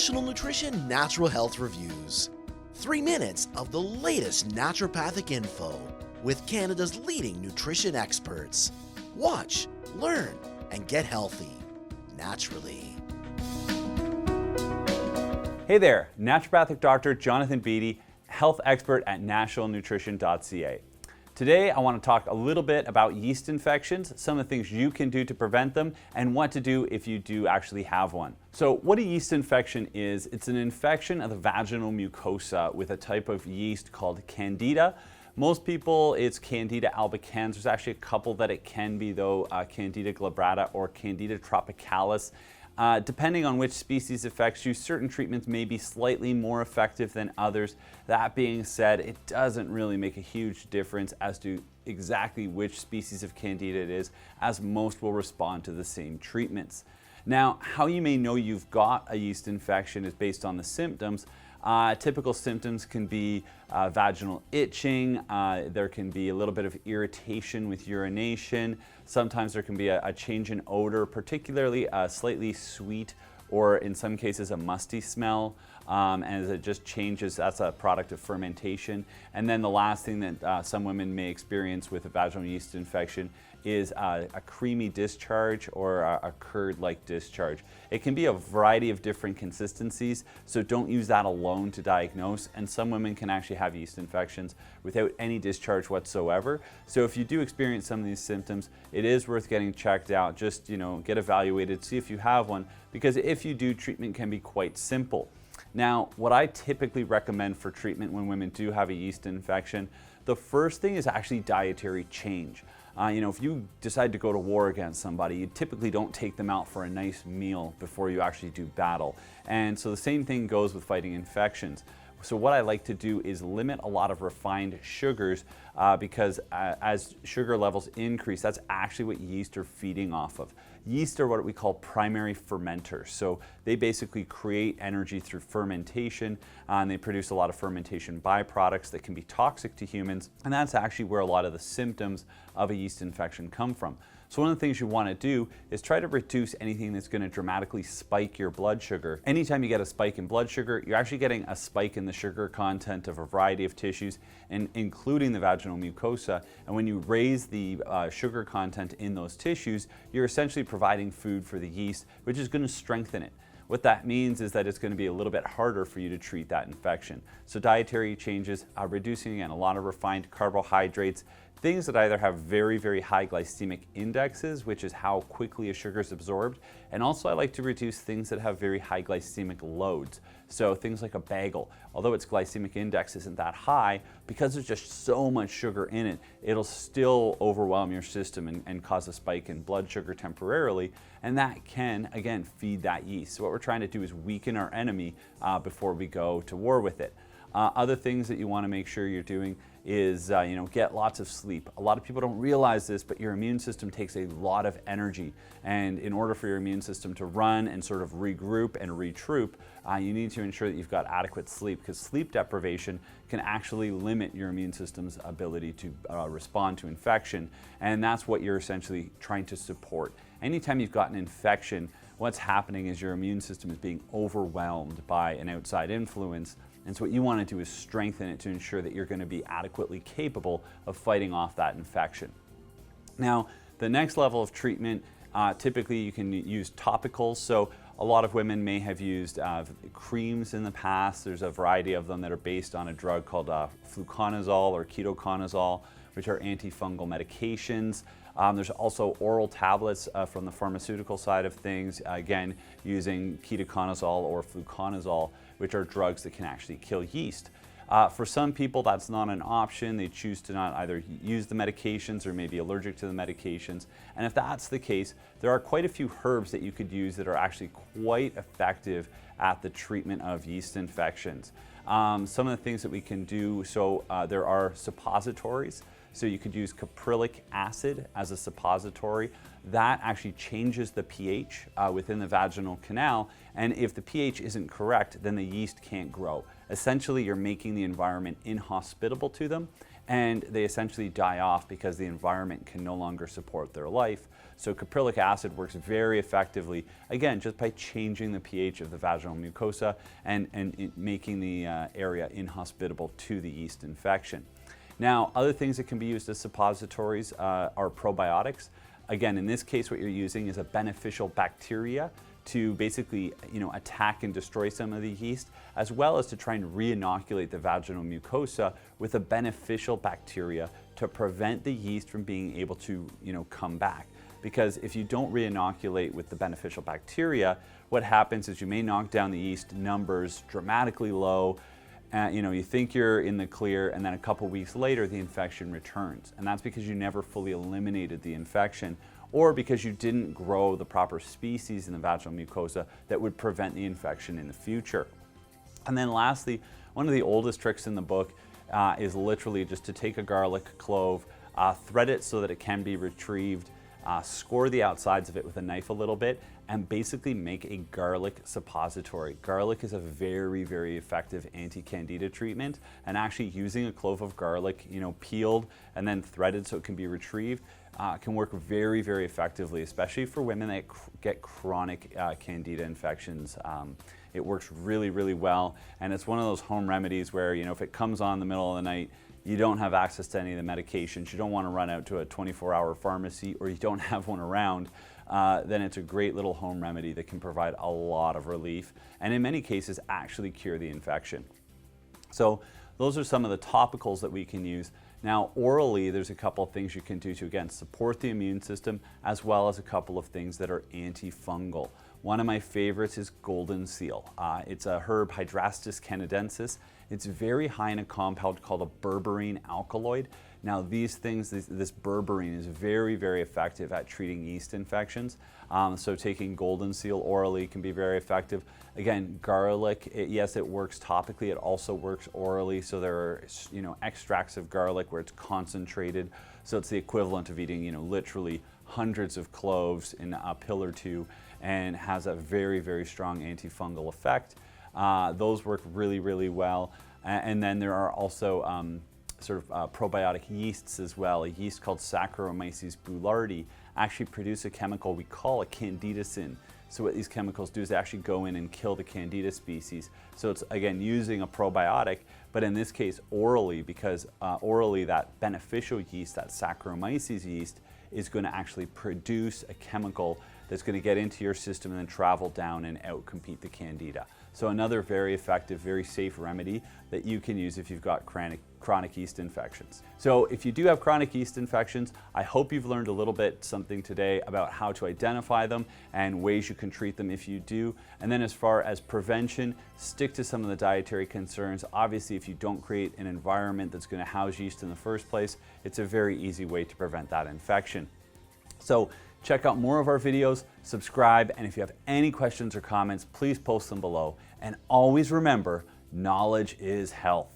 National Nutrition Natural Health Reviews. 3 minutes of the latest naturopathic info with Canada's leading nutrition experts. Watch, learn, and get healthy naturally. Hey there, Naturopathic Doctor Jonathan Beatty, health expert at Nationalnutrition.ca. Today I want to talk a little bit about yeast infections, some of the things you can do to prevent them, and what to do if you do actually have one. So what a yeast infection is, it's an infection of the vaginal mucosa with a type of yeast called Candida. Most people, it's Candida albicans. There's actually a couple that it can be though, Candida glabrata or Candida tropicalis. Depending on which species affects you, certain treatments may be slightly more effective than others. That being said, it doesn't really make a huge difference as to exactly which species of Candida it is, as most will respond to the same treatments. Now, how you may know you've got a yeast infection is based on the symptoms. Typical symptoms can be vaginal itching, there can be a little bit of irritation with urination, sometimes there can be a change in odor, particularly a slightly sweet or in some cases a musty smell, and it just changes, that's a product of fermentation. And then the last thing that some women may experience with a vaginal yeast infection is a creamy discharge or a curd-like discharge. It can be a variety of different consistencies, so don't use that alone to diagnose. And some women can actually have yeast infections without any discharge whatsoever. So if you do experience some of these symptoms, it is worth getting checked out. Just, get evaluated, see if you have one, because if you do, treatment can be quite simple. Now, what I typically recommend for treatment when women do have a yeast infection, the first thing is actually dietary change. If you decide to go to war against somebody, you typically don't take them out for a nice meal before you actually do battle. And so the same thing goes with fighting infections. So what I like to do is limit a lot of refined sugars because as sugar levels increase, that's actually what yeast are feeding off of. Yeast are what we call primary fermenters. So they basically create energy through fermentation, and they produce a lot of fermentation byproducts that can be toxic to humans. And that's actually where a lot of the symptoms of a yeast infection come from. So one of the things you want to do is try to reduce anything that's going to dramatically spike your blood sugar. Anytime you get a spike in blood sugar, you're actually getting a spike in the sugar content of a variety of tissues, and including the vaginal mucosa. And when you raise the sugar content in those tissues, you're essentially providing food for the yeast, which is going to strengthen it. What that means is that it's going to be a little bit harder for you to treat that infection. So dietary changes, reducing again a lot of refined carbohydrates, things that either have very, very high glycemic indexes, which is how quickly a sugar is absorbed, and also I like to reduce things that have very high glycemic loads. So things like a bagel, although its glycemic index isn't that high, because there's just so much sugar in it, it'll still overwhelm your system and cause a spike in blood sugar temporarily, and that can, again, feed that yeast. So what we're trying to do is weaken our enemy before we go to war with it. Other things that you want to make sure you're doing is get lots of sleep. A lot of people don't realize this, but your immune system takes a lot of energy, and in order for your immune system to run and sort of regroup and retroop, you need to ensure that you've got adequate sleep, because sleep deprivation can actually limit your immune system's ability to respond to infection, and that's what you're essentially trying to support. Anytime you've got an infection, what's happening is your immune system is being overwhelmed by an outside influence. And so what you want to do is strengthen it to ensure that you're going to be adequately capable of fighting off that infection. Now, the next level of treatment, typically you can use topicals. So a lot of women may have used creams in the past. There's a variety of them that are based on a drug called Fluconazole or Ketoconazole, which are antifungal medications. There's also oral tablets from the pharmaceutical side of things, again, using ketoconazole or fluconazole, which are drugs that can actually kill yeast. For some people, that's not an option. They choose to not either use the medications or may be allergic to the medications. And if that's the case, there are quite a few herbs that you could use that are actually quite effective at the treatment of yeast infections. Some of the things that we can do, so there are suppositories. So you could use caprylic acid as a suppository. That actually changes the pH within the vaginal canal, and if the pH isn't correct, then the yeast can't grow. Essentially, you're making the environment inhospitable to them, and they essentially die off because the environment can no longer support their life. So caprylic acid works very effectively, again, just by changing the pH of the vaginal mucosa and making the area inhospitable to the yeast infection. Now, other things that can be used as suppositories are probiotics. Again, in this case, what you're using is a beneficial bacteria to basically, attack and destroy some of the yeast, as well as to try and re-inoculate the vaginal mucosa with a beneficial bacteria to prevent the yeast from being able to, come back. Because if you don't re-inoculate with the beneficial bacteria, what happens is you may knock down the yeast numbers dramatically low. You think you're in the clear, and then a couple weeks later the infection returns. And that's because you never fully eliminated the infection, or because you didn't grow the proper species in the vaginal mucosa that would prevent the infection in the future. And then lastly, one of the oldest tricks in the book is literally just to take a garlic clove, thread it so that it can be retrieved, score the outsides of it with a knife a little bit, and basically make a garlic suppository. Garlic is a very, very effective anti-candida treatment, and actually using a clove of garlic, peeled and then threaded so it can be retrieved, can work very, very effectively, especially for women that get chronic candida infections. It works really, really well, and it's one of those home remedies where, if it comes on in the middle of the night, you don't have access to any of the medications, you don't want to run out to a 24-hour pharmacy, or you don't have one around, then it's a great little home remedy that can provide a lot of relief, and in many cases actually cure the infection. So those are some of the topicals that we can use. Now, orally, there's a couple of things you can do to, again, support the immune system, as well as a couple of things that are antifungal. One of my favorites is golden seal. It's a herb, Hydrastis canadensis. It's very high in a compound called a berberine alkaloid. Now, these things, this berberine is very, very effective at treating yeast infections. So taking golden seal orally can be very effective. Again, garlic, yes, it works topically, it also works orally. So there are, extracts of garlic where it's concentrated. So it's the equivalent of eating, literally hundreds of cloves in a pill or two, and has a very, very strong antifungal effect. Those work really, really well. And then there are also probiotic yeasts as well. A yeast called Saccharomyces boulardii actually produce a chemical we call a candidicin. So what these chemicals do is they actually go in and kill the candida species. So it's, again, using a probiotic, but in this case orally, because orally that beneficial yeast, that Saccharomyces yeast, is going to actually produce a chemical that's going to get into your system and then travel down and outcompete the candida. So another very effective, very safe remedy that you can use if you've got chronic yeast infections. So if you do have chronic yeast infections, I hope you've learned a little bit something today about how to identify them and ways you can treat them if you do. And then as far as prevention, stick to some of the dietary concerns. Obviously, if you don't create an environment that's going to house yeast in the first place, it's a very easy way to prevent that infection. So check out more of our videos, subscribe, and if you have any questions or comments, please post them below. And always remember, knowledge is health.